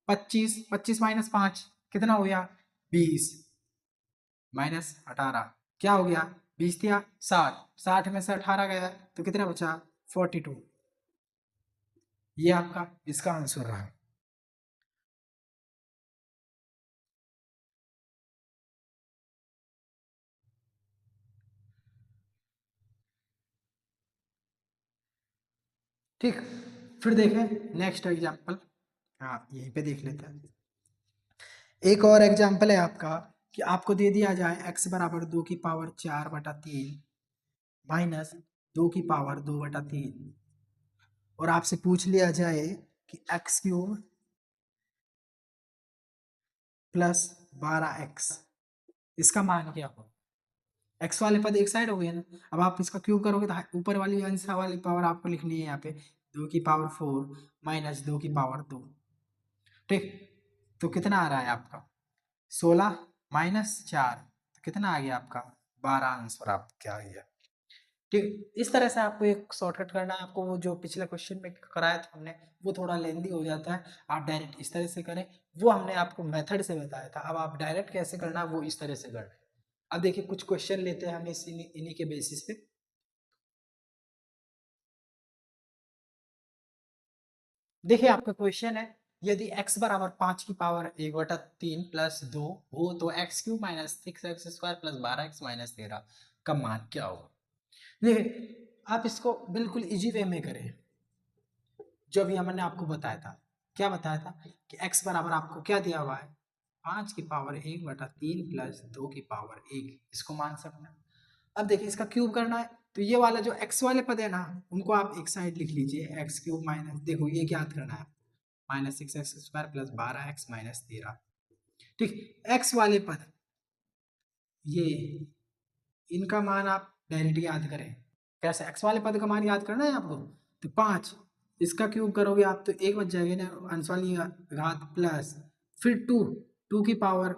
25 25 माइनस 5 कितना हो गया 20 माइनस 18 क्या हो गया 20 दिया 60, 60 में से 18 गया तो कितना बचा 42। ये आपका इसका आंसर रहा। ठीक, फिर देखें नेक्स्ट एग्जाम्पल, हाँ यहीं पे देख लेते हैं। एक और एग्जाम्पल है आपका कि आपको दे दिया जाए x बराबर 2⁴ माइनस 2⁵ और आपसे पूछ लिया जाए कि x³ प्लस 12x इसका मान क्या हो। x वाले पद एक साइड हो गए ना, अब आप इसका क्यूब करोगे तो ऊपर वाली आंसर वाली पावर आपको लिखनी है यहाँ पे 2⁴ माइनस 2⁵ 2। ठीक, तो कितना आ रहा है आपका 16 माइनस 4, तो कितना आ गया आपका 12 आंसर आपका आ गया। ठीक, इस तरह से आपको एक शॉर्टकट करना है। आपको वो जो पिछले क्वेश्चन में कराया था हमने वो थोड़ा लेंदी हो जाता है, आप डायरेक्ट इस तरह से करें। वो हमने आपको मेथड से बताया था, अब आप डायरेक्ट कैसे करना है वो इस तरह से करना है। अब देखिए कुछ क्वेश्चन लेते हैं हम इन्हीं के बेसिस पे। देखिए आपका क्वेश्चन है, यदि x बराबर 5 की पावर 1/3 प्लस 2 हो तो x³ minus 6x² plus 12x minus 13 का मान क्या होगा। देखिए आप इसको बिल्कुल इजी वे में करें, जो भी हमने आपको बताया था। क्या बताया था कि x बराबर आपको क्या दिया हुआ है 5 की पावर 1/3 प्लस 2 की पावर 1, इसको मान सकते हैं। अब देखिए इसका क्यूब करना है, तो ये वाला जो x वाले पद है ना उनको आप एक साइड लिख लीजिए, x³ माइनस, देखो ये ज्ञात करना है minus 6x² plus 12x minus 13। ठीक, x वाले पद ये इनका मान आप डायरेक्ट याद करें। कैसे x वाले पद का मान याद करना है आपको, तो 5 इसका क्यूब करोगे आप तो 1 बच जाएगा ना, अंश वाली घात प्लस फिर 2 की पावर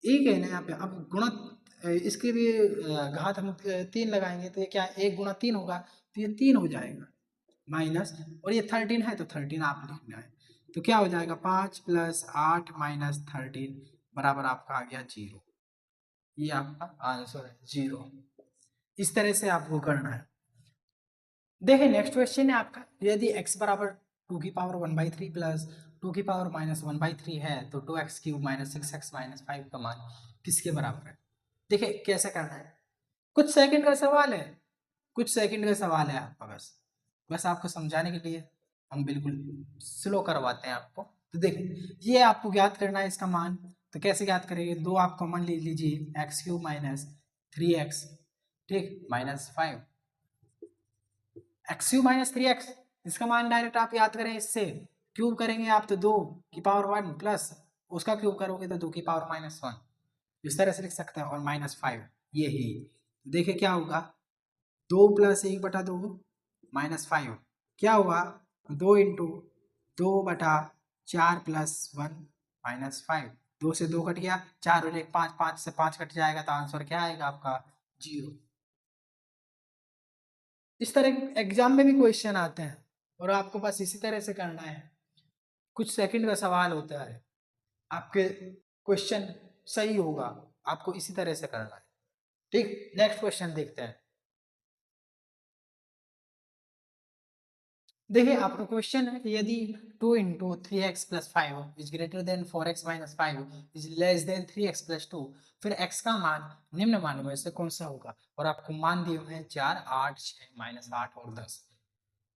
1 है ना यहाँ पे। अब गुणा इसके भी घात हम 3 लगाएंगे तो ये क्या 1 गुणा 3 होगा, तो ये 3 हो जाएगा माइनस, और ये 13 है तो 13 आप लिखना है। तो क्या हो जाएगा 5 प्लस 8 माइनस 13 बराबर आपका आ गया 0। ये आपका आंसर है 0। इस तरह से आपको करना है। देखिए नेक्स्ट क्वेश्चन है आपका, यदि x बराबर 2 की पावर 1/3 प्लस 2 की पावर माइनस 1/3 है तो 2x³ माइनस 6x माइनस 5 का मान किसके बराबर है। देखिए कैसे करना है, कुछ सेकंड का सवाल है, कुछ सेकंड का सवाल है आपका, बस बस आपको समझाने के लिए हम बिल्कुल स्लो करवाते हैं आपको। तो देखिए ये आपको ज्ञात करना है इसका मान, तो कैसे ज्ञात करेंगे, दो आप कॉमन ले लीजिए, x³ माइनस 3x ठीक माइनस 5, x³ माइनस 3x, इसका मान डायरेक्ट आप याद करें, इससे क्यूब करेंगे आप तो 2 की पावर 1 प्लस उसका क्यूब करोगे तो 2 की पावर माइनस 1, इस तरह से लिख सकते हैं, और माइनस 5 ये ही। देखिए क्या होगा 2 प्लस 1/2 माइनस 5 क्या हुआ 2 इंटू 2/4 प्लस 1 माइनस 5, 2 से 2 कट गया, 4 और 1 5, 5 से 5 कट जाएगा तो आंसर क्या आएगा आपका 0। इस तरह एग्जाम में भी क्वेश्चन आते हैं और आपको बस इसी तरह से करना है, कुछ सेकंड का सवाल होता है, आपके क्वेश्चन सही होगा, आपको इसी तरह से करना है। ठीक, नेक्स्ट क्वेश्चन देखते हैं। देखिए आपका क्वेश्चन है कि यदि 2 into 3x plus 5 is greater then 4x minus 5 is less then 3x plus 2, फिर x का मान निम्न मानों में से कौन सा होगा, और आपको मान दिए हुए हैं 4 8 6 माइनस 8 और 10।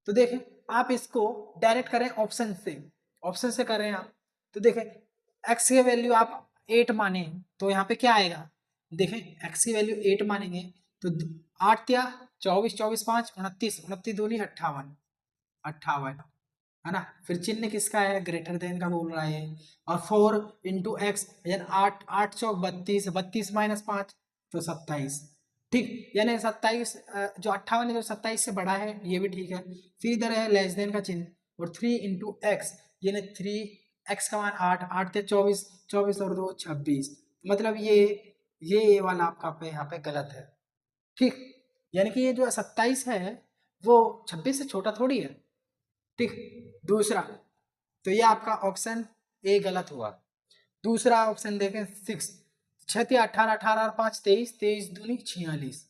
तो देखें आप इसको डायरेक्ट करें ऑप्शन से, ऑप्शन से करें आप, तो देखें x की वैल्यू आप 8 माने तो यहाँ पे क्या आएगा, देखें x की वैल्यू 8 मानेंगे तो 8 या 24 24 5 29 29 दूनी 58 58 है ना, फिर चिन्ह किसका है ग्रेटर देन का बोल रहा है, और 4 इंटू एक्स यानी 8 8 चौक 32 32 माइनस 5 तो 27। ठीक, यानी 27 जो 58 है जो 27 से बड़ा है ये भी ठीक है। फिर इधर है लेस देन का चिन्ह और 3 इंटू एक्स यानी 3x का मान 8 8 थे 24 24 और 2 26, मतलब ये वाला आपका पे यहाँ पे गलत है। ठीक, यानी कि ये जो 27 है वो 26 से छोटा थोड़ी है। ठीक, दूसरा तो ये आपका ऑप्शन ए गलत हुआ। दूसरा ऑप्शन देखें 6 6 18 18 और 5 23 23 दूनी 46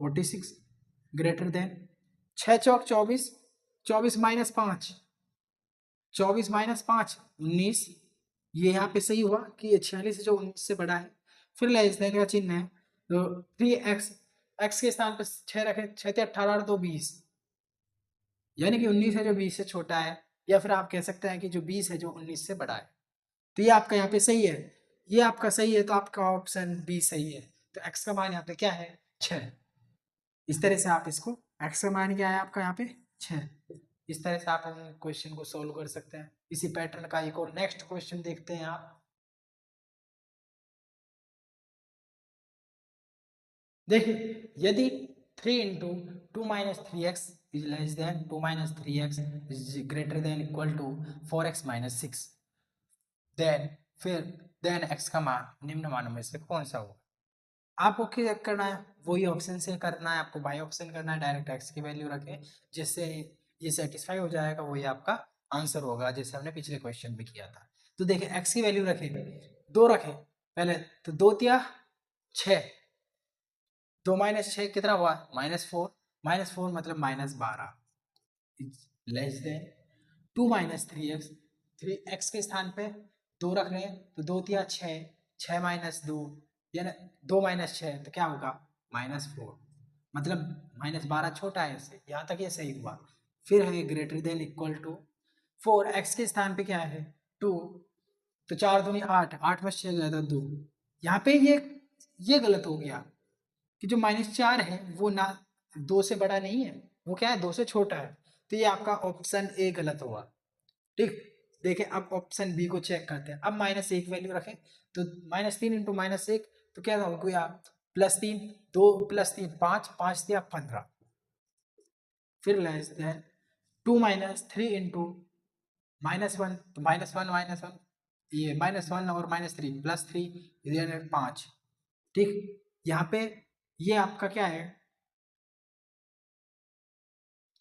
46 ग्रेटर देन 6 चौक 24 24 माइनस 5 24 माइनस 5 19, ये यहाँ पे सही हुआ कि ये 46 जो 19 से बड़ा है। फिर लेस देन का चिन्ह है तो 3x x के स्थान पर 6 रखें 6 18 और 2 20, यानी कि 19 है जो 20 से छोटा है, या फिर आप कह सकते हैं कि जो 20 है जो 19 से बड़ा है। तो ये आपका यहाँ पे सही है, ये आपका सही है तो आपका ऑप्शन बी सही है। तो x का मान यहाँ पे क्या है 6। इस तरह से आप इसको x का मान क्या है आपका यहाँ पे 6, इस तरह से आप क्वेश्चन को सोल्व कर सकते हैं। इसी पैटर्न का एक और नेक्स्ट क्वेश्चन देखते हैं आप। देखिए यदि 3 into 2 minus 3x is less than 2 minus 3x is greater than equal to 4x minus 6, then फिर देन एक्स का मान निम्न मानों में से कौन सा होगा। आपको क्या करना है, वही ऑप्शन से करना है, आपको बाई ऑप्शन करना है, डायरेक्ट एक्स की वैल्यू रखें, जिससे ये सेटिस्फाई हो जाएगा, वही आपका आंसर होगा, जैसे हमने पिछले क्वेश्चन में किया था। तो देखिए एक्स की वैल्यू रखें, 2 रखें पहले, तो 2 तिया 6, 2 माइनस 6 कितना हुआ, -4, -4 मतलब -12, less than 2 minus 3x, 3x के स्थान पे 2 रख रहे हैं, तो 2 तिया 6, 6 माइनस 2 यानी 2 माइनस 6 तो क्या होगा, -4, मतलब -12 छोटा है इससे, यहाँ तक ये सही हुआ। फिर है greater than equal to 4, x के स्थान पे क्या है 2, तो 4 दूनी 8, 8 में 6 गया था 2, यहाँ पे ये गलत हो गया कि जो -4 है वो ना 2 से बड़ा नहीं है, वो क्या है 2 से छोटा है, तो ये आपका ऑप्शन ए गलत हुआ। ठीक, देखिए अब ऑप्शन बी को चेक करते हैं। अब -1 वैल्यू रखें, तो -3 इंटू -1 तो क्या हो गया, +3, 2 + 3 5, 5 दिया 15, फिर लेस देन 2 - 3 इंटू -1, तो -1 ये -1 और -3 +3 5। ठीक, यहाँ पे ये आपका क्या है,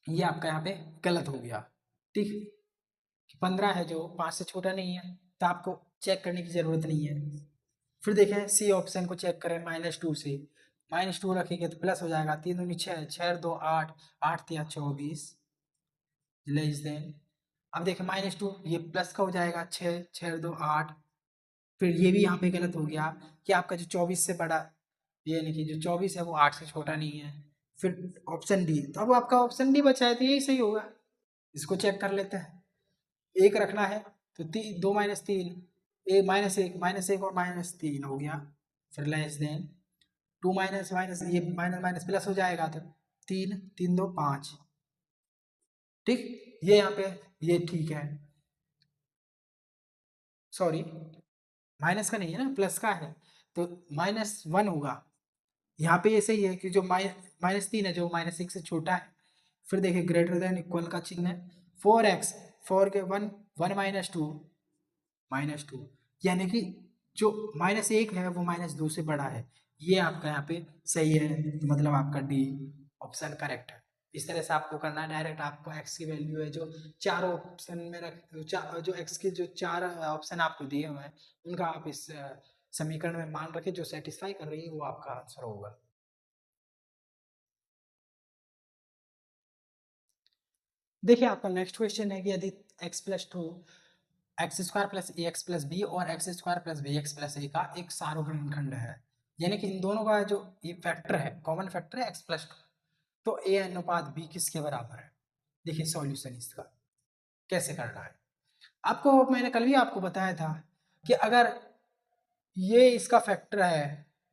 ये आपका यहाँ पे गलत हो गया। ठीक, 15 है जो 5 से छोटा नहीं है, तो आपको चेक करने की ज़रूरत नहीं है। फिर देखें सी ऑप्शन को चेक करें, -2 से, -2 रखेंगे तो प्लस हो जाएगा, 3 दूनी 6, 6 2 8, 8 तिया 24, लेस देन, अब देखें -2 ये प्लस का हो जाएगा, 6 6 2 8, फिर ये भी यहाँ पे गलत हो गया कि आपका जो 24 से बड़ा, ये यानी कि जो 24 है वो 8 से छोटा नहीं है। फिर ऑप्शन डी, तो अब आपका ऑप्शन डी बचा है, तो यही सही होगा। इसको चेक कर लेते हैं, एक रखना है, तो 2 - 3, -1 और -3 हो गया, फिर लेस देन 2 माइनस माइनस ये माइनस माइनस प्लस हो जाएगा, तो 3 3 2 5। ठीक, ये यहाँ पे ये ठीक है, सॉरी माइनस का नहीं है ना, प्लस का है, तो -1 होगा। यहाँ पे ये सही है कि जो -3 है जो -1 से छोटा है। फिर देखिए ग्रेटर देन इक्वल का चिन्ह है, 4x, 4 के 1 1 -2 यानी कि जो -1 है वो -2 से बड़ा है, ये आपका यहाँ पे सही है, तो मतलब आपका डी ऑप्शन करेक्ट है। इस तरह से आपको करना है, डायरेक्ट आपको x की वैल्यू है जो चारों ऑप्शन में जो x के जो 4 ऑप्शन आपको दिए हुए हैं, उनका आप इस समीकरण में मान रखें, जो सेटिस्फाई कर रही है वो आपका आंसर होगा। देखिए आपका नेक्स्ट क्वेश्चन है कि यदि x+2 x² + ax + b और x² + bx + a का एक सार्वघन खंड है, यानी कि इन दोनों का जो ये फैक्टर है, कॉमन फैक्टर है x+2, तो a अनुपात b किसके बराबर है। देखिए सॉल्यूशन इसका कैसे करना है, आपको मैंने कल भी आपको बताया था कि अगर ये इसका फैक्टर है,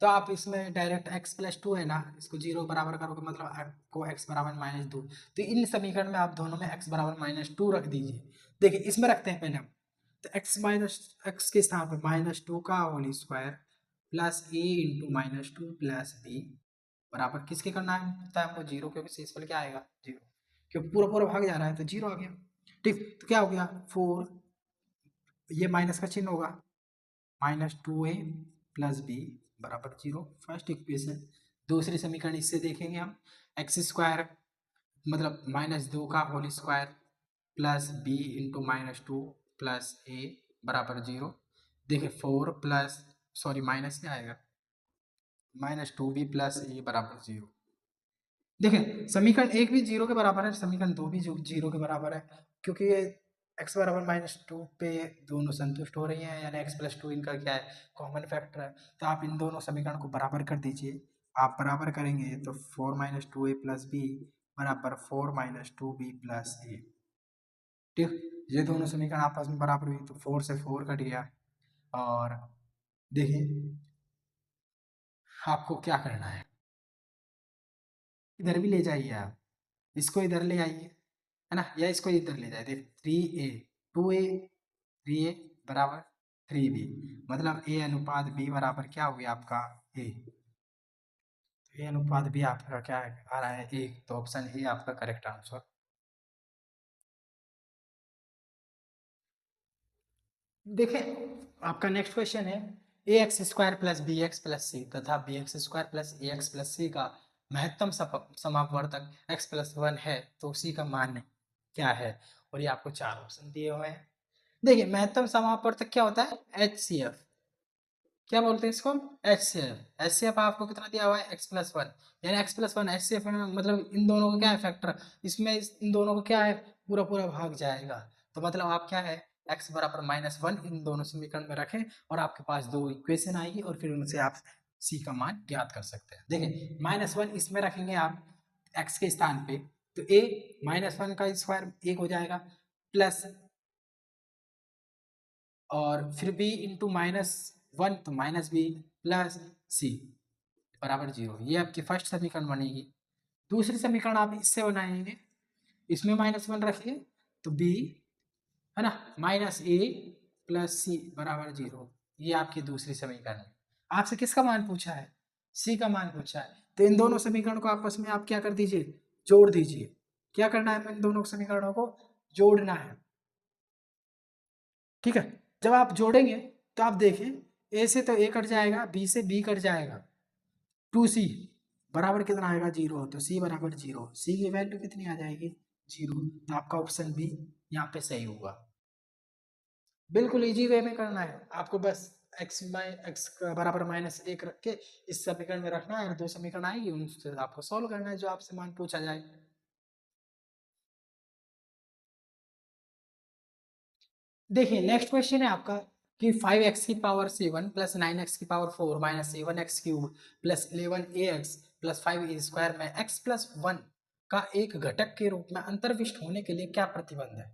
तो आप इसमें डायरेक्ट x+2 है ना, इसको 0 बराबर करोगे, मतलब आपको x बराबर -2, तो इन समीकरण में आप दोनों में x बराबर -2 रख दीजिए। देखिए इसमें रखते हैं पहले हम, तो x के स्थान पर -2 का whole square plus a into -2 plus b बराबर किसके करना है, पता है हमको 0, क्योंकि शेषफल क्या आएगा 0, क्योंकि पूरा पूरा भाग जा रहा है तो 0 आ गया। ठीक, तो क्या हो गया 4, ये माइनस का चिन्ह होगा, -2a + b बराबर 0, फर्स्ट इक्वेशन। दूसरी समीकरण इससे देखेंगे हम, x² मतलब -2 का whole square plus b into -2 plus a बराबर 0। देखिए 4 प्लस, सॉरी माइनस क्या आएगा, -2b प्लस a बराबर 0। देखिए समीकरण 1 भी 0 के बराबर है, समीकरण 2 भी 0 के बराबर है, क्योंकि ये x बराबर -2 पे दोनों संतुष्ट हो रही हैं, यानी x+2 इनका क्या है, कॉमन फैक्टर है। तो आप इन दोनों समीकरण को बराबर कर दीजिए, आप बराबर करेंगे तो 4 - 2a + b बराबर 4 - 2b + a। ठीक, ये दोनों समीकरण आपस में बराबर हुई, तो 4 से 4 कट गया। और देखिए आपको क्या करना है, इधर भी ले जाइए आप, इसको इधर ले आइए, है ना, या इसको इधर ले जाए, देख 3a 2a 3a बराबर 3b, मतलब a अनुपात b बराबर क्या हो गया आपका a, तो a अनुपात b आपका क्या आ रहा है 1, तो ऑप्शन ए आपका करेक्ट आंसर। देखें आपका नेक्स्ट क्वेश्चन है A X square plus B X plus C तथा B X square plus A X plus C का महत्तम समापवर्तक एक्स प्लस वन है तो उसी का मान क्या है। और ये आपको चार ऑप्शन दिए हुए हैं। देखिए महत्तम समापवर्तक क्या होता है, एच सी एफ। क्या बोलते हैं इसको, H C F. H C F आपको कितना दिया हुआ है, एक्स प्लस वन, यानी x plus one H C F मतलब इन दोनों का क्या है फैक्टर, इसमें इन दोनों को क्या है पूरा पूरा भाग जाएगा। तो मतलब आप क्या है x बराबर माइनस वन इन दोनों समीकरण में रखें और आपके पास दो इक्वेशन आएगी और फिर उनसे आप c का मान ज्ञात कर सकते हैं। देखिए माइनस वन इसमें रखेंगे आप x के स्थान पे तो a माइनस वन का स्क्वायर एक हो जाएगा प्लस और फिर b इंटू माइनस वन तो माइनस बी प्लस सी बराबर जीरो। ये आपकी फर्स्ट समीकरण बनेगी। दूसरी समीकरण आप इससे बनाएंगे, इसमें माइनस वन रखिए तो b है ना माइनस ए प्लस सी बराबर जीरो। ये आपकी दूसरी समीकरण है। आपसे किसका मान पूछा है, सी का मान पूछा है। तो इन दोनों समीकरण को आपस में आप क्या कर दीजिए, जोड़ दीजिए। क्या करना है, इन दोनों समीकरणों को जोड़ना है। ठीक है, जब आप जोड़ेंगे तो आप देखें ए से तो ए कट जाएगा, बी से बी कट जाएगा, टू सी बराबर कितना आएगा जीरो। तो सी बराबर जीरो, सी की वैल्यू कितनी आ जाएगी जीरो। तो आपका ऑप्शन बी यहाँ पे सही होगा। बिल्कुल इजी वे में करना है आपको, बस एक्स बराबर माइनस एक रख के इस समीकरण में रखना है और दो समीकरण आएगी उनसे आपको सॉल्व करना है जो आपसे मान पूछा जाए। देखिए नेक्स्ट क्वेश्चन है आपका कि 5x की पावर 7 प्लस 9x की power 4 minus 7x cube plus 11ax plus 5 square में x प्लस वन का एक घटक के रूप में अंतर्विष्ट होने के लिए क्या प्रतिबंध है।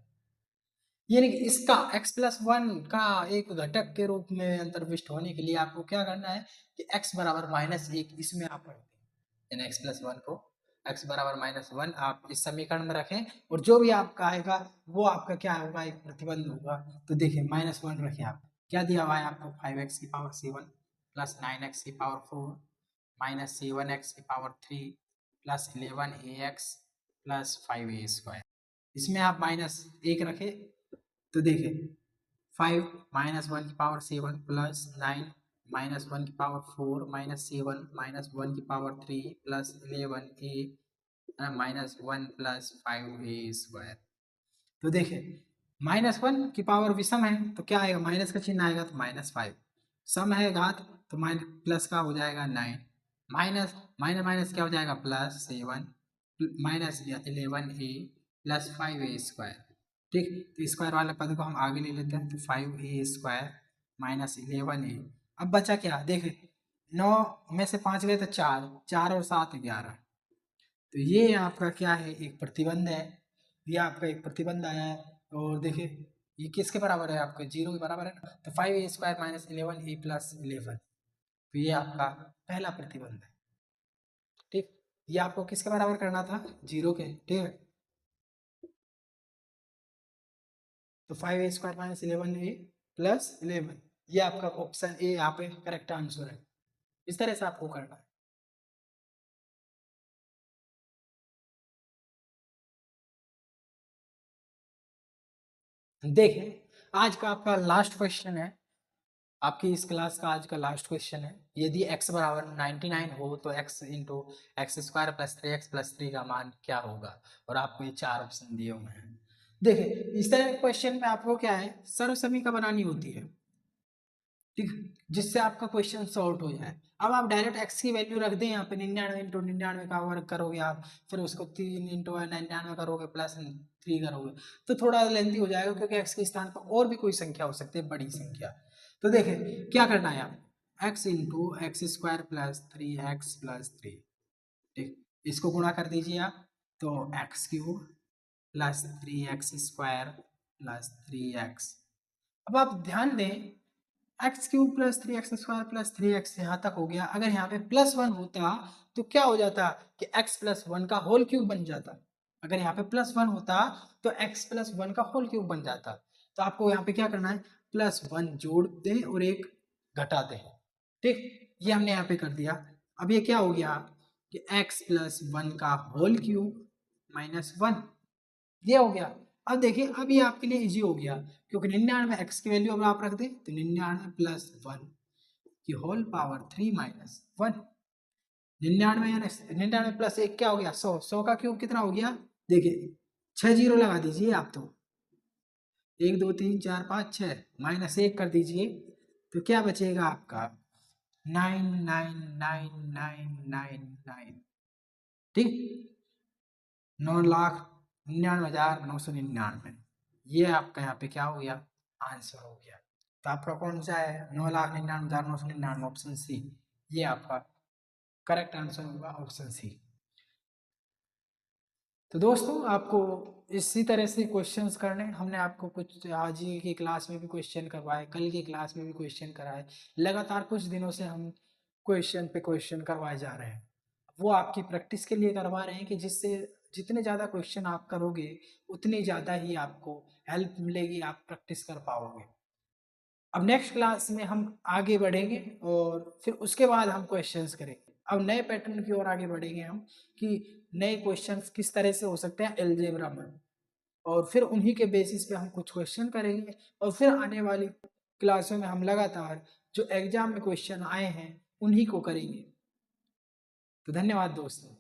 यानी कि इसका x प्लस वन का एक घटक के रूप में अंतर्विष्ट होने के लिए आपको क्या करना है कि x बराबर माइनस एक इसमें आप रखते हैं, यानी x प्लस वन को x बराबर माइनस वन आप इस समीकरण में रखें और जो भी आपका आएगा वो आपका क्या होगा, एक प्रतिबंध होगा। तो देखिए माइनस वन रखें आप, क्या दिया हुआ है आपको 5x की पावर 7 प्लस 9x की पावर 4 माइनस 7x की power 3 plus 11ax plus 5a square. इसमें आप माइनस एक रखें तो देखिए 5 माइनस वन की पावर 7 प्लस 9 माइनस वन की पावर 4 माइनस 7 माइनस वन की power 3 plus 11a minus one plus 5a square. तो देखिए माइनस वन की पावर विषम है तो क्या आएगा, माइनस का चिन्ह आएगा तो माइनस फाइव, सम है घात तो माइनस प्लस का हो जाएगा 9, माइनस माइनस माइनस क्या हो जाएगा plus 7 minus 11a plus 5a square. ठीक, तो स्क्वायर वाले पद को हम आगे ले लेते हैं तो 5a स्क्वायर माइनस 11a। अब बचा क्या, देखिए 9 में से 5 गए तो 4, 4 और 7 11। तो ये आपका क्या है, एक प्रतिबंध है। ये आपका एक प्रतिबंध आया है। और देखिए ये किसके बराबर है, आपके जीरो के बराबर है ना। तो 5a square minus 11a plus 11, तो ये आपका पहला प्रतिबंध है। ठीक, ये आपको किसके बराबर करना था, जीरो के। ठीक है, तो 5a square minus 11a plus 11, ये आपका ऑप्शन ए यहाँ पे करेक्ट आंसर है। इस तरह से आपको करना है। देखें आज का आपका लास्ट क्वेश्चन है, आपकी इस क्लास का आज का लास्ट क्वेश्चन है। यदि x बराबर 99 हो तो x into x square plus 3x plus 3 का मान क्या होगा। और आपको ये चार ऑप्शन दिए हुए हैं। देखिए इस तरह के क्वेश्चन में आपको क्या है, सर्व समीकरण बनानी होती है। ठीक, जिससे आपका क्वेश्चन सॉल्व हो जाए। अब आप डायरेक्ट x की वैल्यू रख दें यहाँ पे 99 इंटू 99 का वर्ग करोगे आप, फिर उसको 3 इंटू 99 करोगे प्लस 3 करोगे तो थोड़ा लेंथी हो जाएगा, क्योंकि x के स्थान पर और भी कोई संख्या हो सकती है, बड़ी संख्या। तो देखिए क्या करना है आप, x into x square plus 3x plus 3। ठीक, इसको गुणा कर दीजिए आप तो x cube plus 3x square plus 3x। अब आप ध्यान दें x cube plus 3x square plus 3x यहाँ तक हो गया। अगर यहाँ पे प्लस वन होता तो क्या हो जाता कि x प्लस वन का होल क्यूब बन जाता। अगर यहाँ पे प्लस वन होता तो x प्लस वन का होल क्यूब बन जाता। तो आपको यहाँ पे क्या करना है, प्लस वन जोड़ दें और एक घटा दें। ठीक, ये हमने यहाँ पे कर दिया। अब ये क्या हो गया कि x प्लस वन का होल क्यूब माइनस वन, ये हो गया। अब देखिए, अब ये आपके लिए इजी हो गया, क्योंकि 99 एक्स की वैल्यू अब आप रख दें तो 99 प्लस 1 की होल पावर 3 माइनस 1। 99 यानी 99 प्लस 1 क्या हो गया? 100। 100 का क्यूब कितना हो गया? देखिए 6 जीरो लगा दीजिए आप, तो 1 2 3 4 5 6 माइनस 1 कर दीजिए, तो क्या बचेगा आपका? 99999, ठीक, 9,99,999। ये आपका यहाँ पे क्या हो गया? आंसर हो गया। तो आपका कौन सा है? 9,99,999, ऑप्शन सी, ये आपका करेक्ट आंसर होगा, ऑप्शन सी। तो दोस्तों, आपको इसी तरह से क्वेश्चंस करने, हमने आपको कुछ आज ही की क्लास में भी क्वेश्चन करवाए, कल की क्लास में भी क्वेश्चन कराए, लगातार कुछ दिनों से हम क्वेश्चन पे क्वेश्चन करवाए जा रहे हैं। वो आपकी प्रैक्टिस के लिए करवा रहे हैं कि जिससे जितने ज़्यादा क्वेश्चन आप करोगे उतनी ज़्यादा ही आपको हेल्प मिलेगी, आप प्रैक्टिस कर पाओगे। अब नेक्स्ट क्लास में हम आगे बढ़ेंगे और फिर उसके बाद हम क्वेश्चंस करेंगे। अब नए पैटर्न की ओर आगे बढ़ेंगे हम, कि नए क्वेश्चंस किस तरह से हो सकते हैं अलजेब्रा में, और फिर उन्हीं के बेसिस पे हम कुछ क्वेश्चन करेंगे, और फिर आने वाली क्लासों में हम लगातार जो एग्जाम में क्वेश्चन आए हैं उन्हीं को करेंगे। तो धन्यवाद दोस्तों।